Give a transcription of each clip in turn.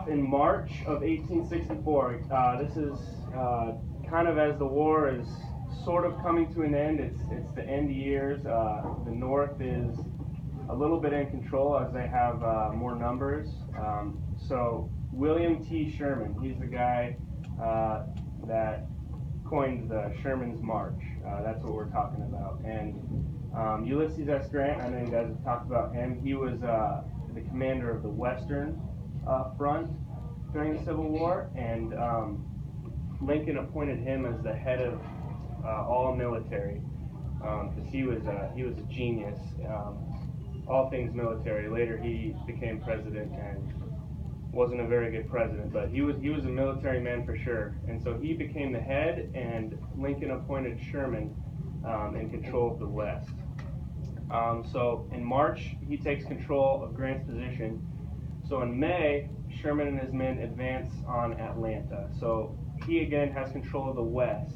In March of 1864. This is kind of as the war is sort of coming to an end. It's the end years. The North is a little bit in control as they have more numbers. So William T. Sherman, he's the guy that coined the Sherman's March. That's what we're talking about. And Ulysses S. Grant, I know you guys have talked about him. He was the commander of the Western Front during the Civil War, and Lincoln appointed him as the head of all military because he was a genius, all things military. Later he became president and wasn't a very good president, but he was a military man for sure. And so he became the head, and Lincoln appointed Sherman in control of the West. So in March he takes control of Grant's position. So in May, Sherman and his men advance on Atlanta. So he again has control of the West.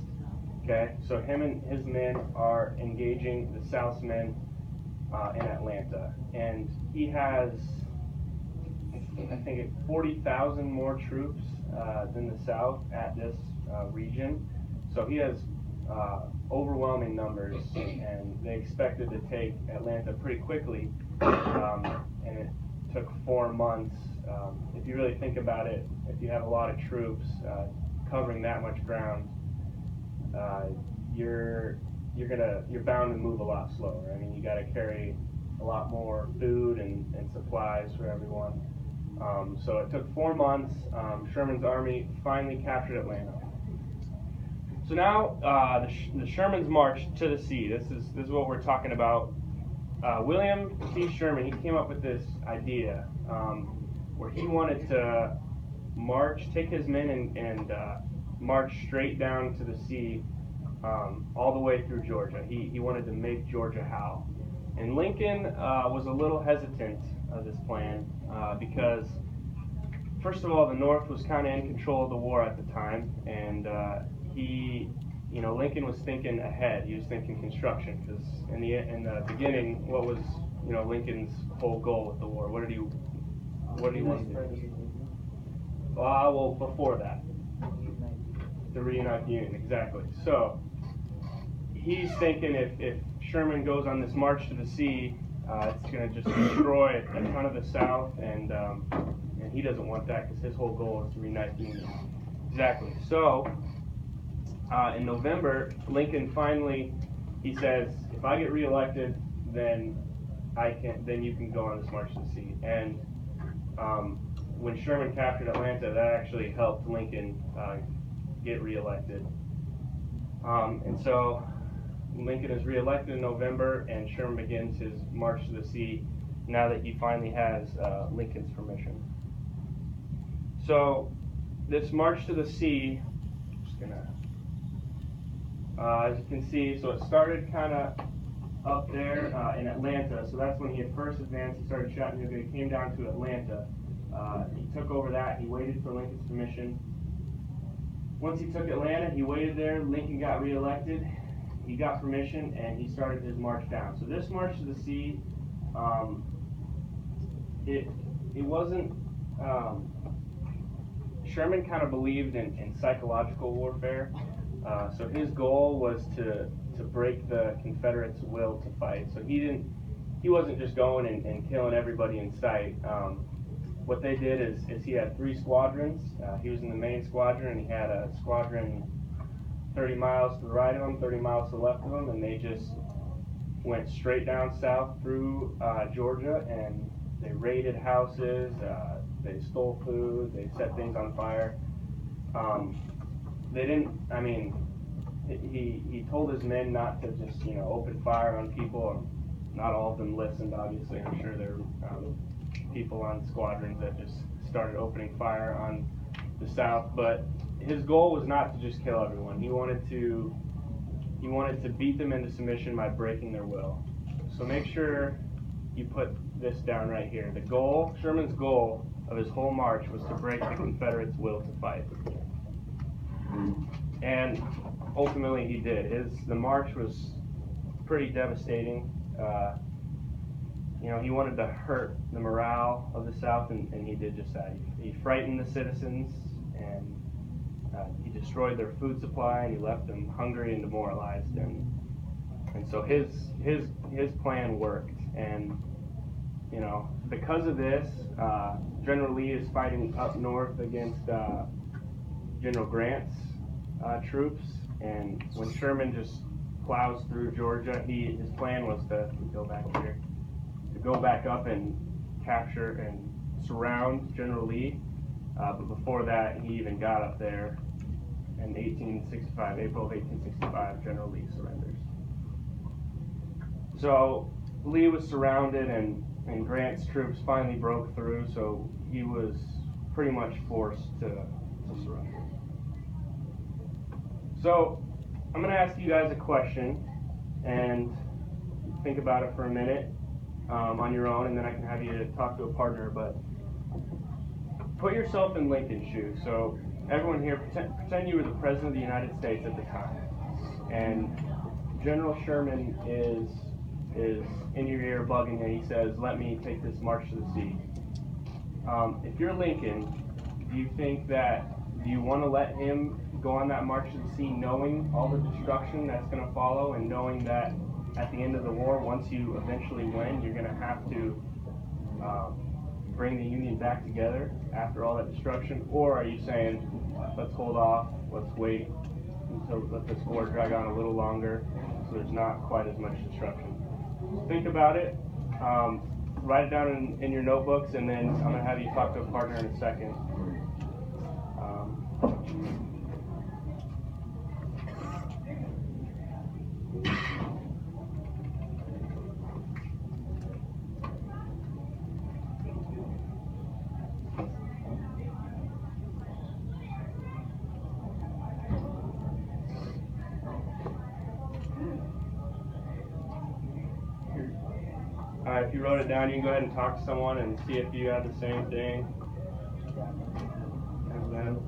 Okay, so him and his men are engaging the South's men in Atlanta, and he has, I think, 40,000 more troops than the South at this region. So he has overwhelming numbers, and they expected to take Atlanta pretty quickly, and it took 4 months. If you really think about it, if you have a lot of troops covering that much ground, you're bound to move a lot slower. I mean, you got to carry a lot more food and supplies for everyone. So it took 4 months. Sherman's army finally captured Atlanta. So now the Sherman's March to the sea. This is what we're talking about. William T. Sherman, he came up with this idea where he wanted to take his men and march straight down to the sea all the way through Georgia. He wanted to make Georgia howl. And Lincoln was a little hesitant of this plan because, first of all, the North was kind of in control of the war at the time, and Lincoln was thinking ahead. He was thinking construction, because in the beginning, what was Lincoln's whole goal with the war? What did he want to do? Well, before that, to reunite the Union, exactly. So he's thinking if Sherman goes on this march to the sea, it's going to just destroy a ton of the South, and he doesn't want that because his whole goal is to reunite the Union. Exactly. So in November, Lincoln finally, he says, if I get reelected, then you can go on this march to the sea. And when Sherman captured Atlanta, that actually helped Lincoln get reelected. And so Lincoln is reelected in November, and Sherman begins his march to the sea now that he finally has Lincoln's permission. So this march to the sea, I'm just gonna, as you can see, so it started kind of up there in Atlanta. So that's when he had first advanced. He started Chattanooga. He came down to Atlanta. He took over that. He waited for Lincoln's permission. Once he took Atlanta, he waited there. Lincoln got reelected. He got permission, and he started his march down. So this march to the sea, it wasn't. Sherman kind of believed in psychological warfare. So his goal was to break the Confederates' will to fight. So he wasn't just going and killing everybody in sight. What they did is he had 3 squadrons. He was in the main squadron, and he had a squadron 30 miles to the right of him, 30 miles to the left of him, and they just went straight down south through Georgia, and they raided houses, they stole food, they set things on fire. They didn't, I mean, he told his men not to just, open fire on people. Not all of them listened, obviously. I'm sure there were people on squadrons that just started opening fire on the South, but his goal was not to just kill everyone. He wanted to beat them into submission by breaking their will. So make sure you put this down right here. The goal, Sherman's goal of his whole march, was to break the Confederates' will to fight. And ultimately he did. The march was pretty devastating. he wanted to hurt the morale of the South, and he did just that. He frightened the citizens, and he destroyed their food supply, and he left them hungry and demoralized. And so his plan worked. And because of this, General Lee is fighting up north against General Grant's troops. And when Sherman just plows through Georgia, his plan was to go back up and capture and surround General Lee. But before that, he even got up there in April of 1865, General Lee surrenders. So Lee was surrounded, and Grant's troops finally broke through, so he was pretty much forced to surrender. So I'm going to ask you guys a question, and think about it for a minute on your own, and then I can have you talk to a partner. But put yourself in Lincoln's shoes. So everyone here, pretend you were the President of the United States at the time, and General Sherman is in your ear bugging you. He says, "Let me take this march to the sea." If you're Lincoln, do you want to let him go on that march to the sea, knowing all the destruction that's going to follow, and knowing that at the end of the war, once you eventually win, you're going to have to bring the Union back together after all that destruction? Or are you saying, let's hold off, let's wait until let this war drag on a little longer so there's not quite as much destruction? Think about it. Write it down in your notebooks, and then I'm going to have you talk to a partner in a second. If you wrote it down, you can go ahead and talk to someone and see if you have the same thing as them.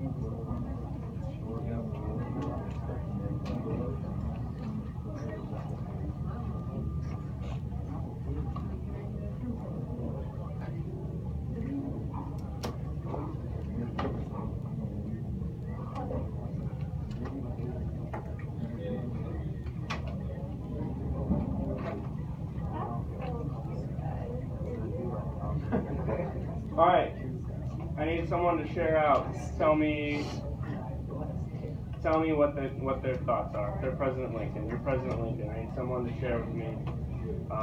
All right, I need someone to share out. Tell me what their thoughts are. They're President Lincoln. You're President Lincoln. I need someone to share with me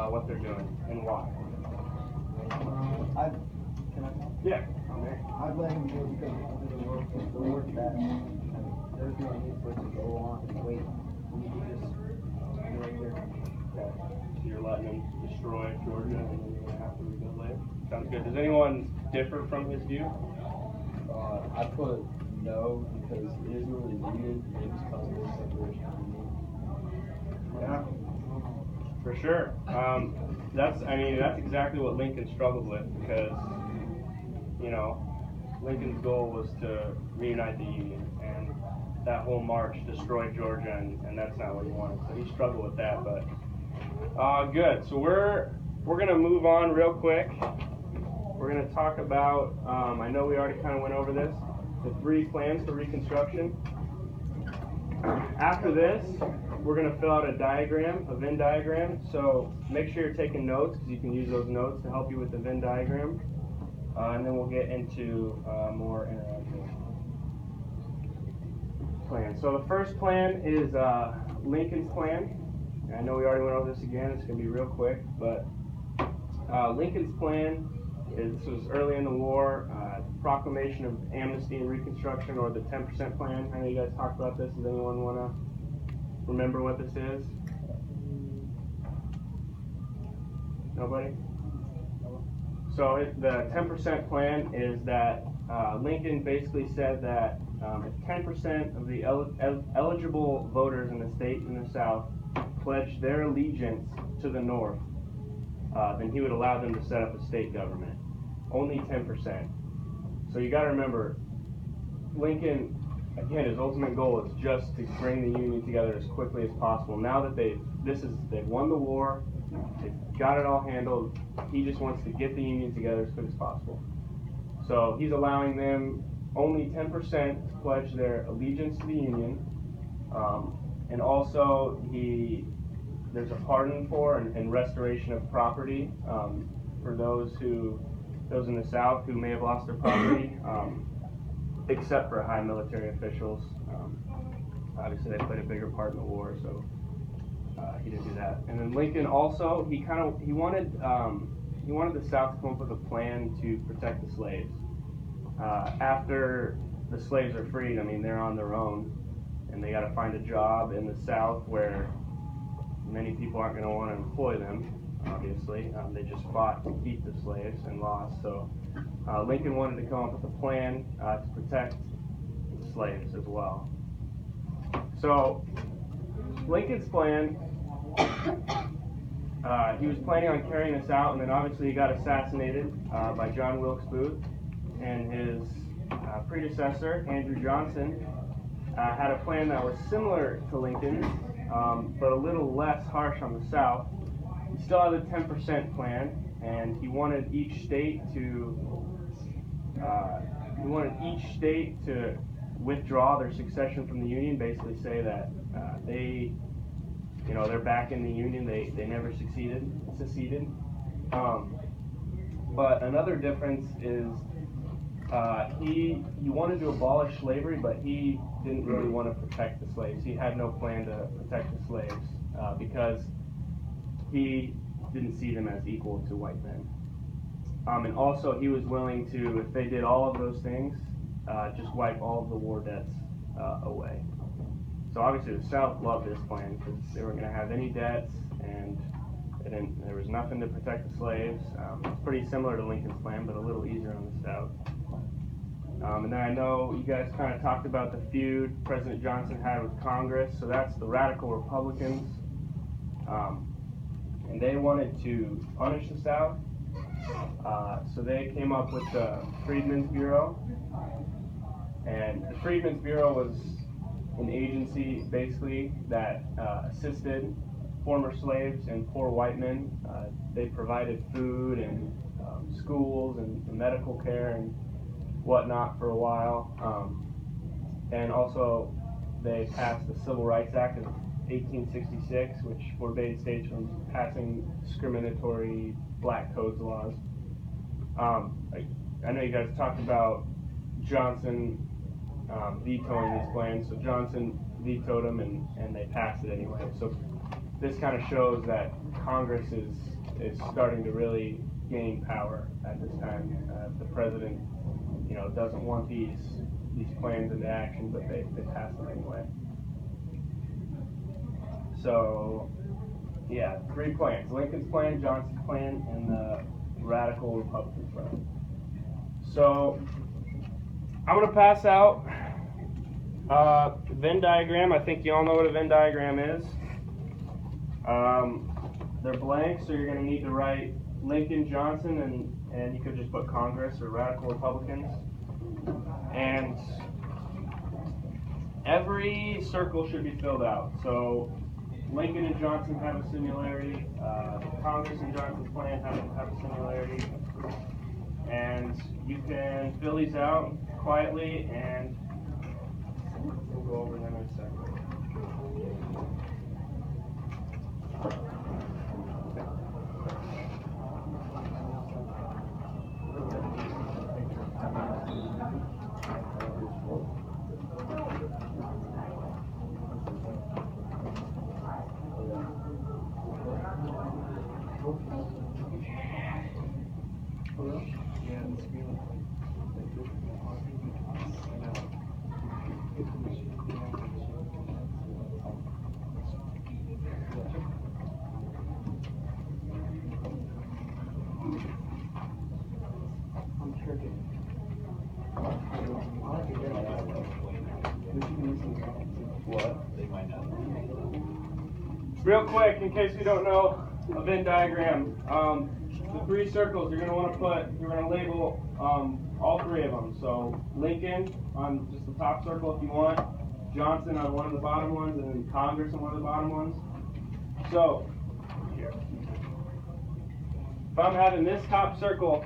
what they're doing and why. Yeah. I'd let him go because the work that there's no need for it to go on and wait. We can just do it here. Okay. So you're letting them destroy Georgia, and then you're gonna have to rebuild later. Sounds good. Does anyone differ from his view? I put no because it isn't really needed. It just causes separation. Yeah, for sure. That's exactly what Lincoln struggled with, because Lincoln's goal was to reunite the Union, and that whole march destroyed Georgia, and that's not what he wanted. So he struggled with that, but good. So we're gonna move on real quick. We're going to talk about, I know we already kind of went over this, the 3 plans for Reconstruction. After this, we're going to fill out a diagram, a Venn diagram. So make sure you're taking notes, because you can use those notes to help you with the Venn diagram. And then we'll get into more interactive plans. So the first plan is Lincoln's plan. I know we already went over this again. It's going to be real quick, but Lincoln's plan. This was early in the war, proclamation of amnesty and Reconstruction, or the 10% plan. I know you guys talked about this. Does anyone want to remember what this is? Nobody? So the 10% plan is that Lincoln basically said that if 10% of the eligible voters in the state in the South pledged their allegiance to the North, then he would allow them to set up a state government. Only 10%. So you got to remember, Lincoln, again, his ultimate goal is just to bring the Union together as quickly as possible. Now that they've won the war, They've got it all handled. He just wants to get the union together as quick as possible. So he's allowing them only 10% to pledge their allegiance to the union, and also there's a pardon for and restoration of property for those in the South who may have lost their property, except for high military officials. Obviously, they played a bigger part in the war, so he didn't do that. And then Lincoln also, he wanted the South to come up with a plan to protect the slaves. After the slaves are freed, I mean, they're on their own, and they got to find a job in the South where many people aren't going to want to employ them. Obviously, they just fought to keep the slaves and lost. So Lincoln wanted to come up with a plan to protect the slaves as well. So Lincoln's plan, he was planning on carrying this out, and then obviously he got assassinated by John Wilkes Booth, and his predecessor, Andrew Johnson, had a plan that was similar to Lincoln's, but a little less harsh on the South. He still had a 10% plan, and he wanted each state to withdraw their succession from the Union, basically say that they're back in the Union. They never seceded. But another difference is he wanted to abolish slavery, but he didn't really want to protect the slaves. He had no plan to protect the slaves because he didn't see them as equal to white men. And also, he was willing to, if they did all of those things, just wipe all of the war debts away. So obviously the South loved this plan because they weren't going to have any debts, and there was nothing to protect the slaves. It's pretty similar to Lincoln's plan, but a little easier on the South. And then I know you guys kind of talked about the feud President Johnson had with Congress, so that's the radical Republicans. And they wanted to punish the South, so they came up with the Freedmen's Bureau. And the Freedmen's Bureau was an agency, basically, that assisted former slaves and poor white men. They provided food and schools and medical care and whatnot for a while. And also, they passed the Civil Rights Act of 1866, which forbade states from passing discriminatory black codes laws. I know you guys talked about Johnson vetoing these plans, so Johnson vetoed them, and they passed it anyway. So this kind of shows that Congress is starting to really gain power at this time. The president, doesn't want these plans into action, but they passed them anyway. So, yeah, 3 plans: Lincoln's plan, Johnson's plan, and the radical Republican plan. So, I'm going to pass out Venn diagram. I think you all know what a Venn diagram is. They're blank, so you're going to need to write Lincoln, Johnson, and you could just put Congress or radical Republicans. And every circle should be filled out. So Lincoln and Johnson have a similarity. Congress and Johnson's plan have a similarity. And you can fill these out quietly, and we'll go over them in a second. Real quick, in case you don't know a Venn diagram, the 3 circles you're going to label all 3 of them. So Lincoln on just the top circle if you want, Johnson on one of the bottom ones, and then Congress on one of the bottom ones. So, here. if I'm having this top circle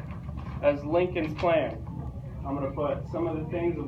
as Lincoln's plan, I'm going to put some of the things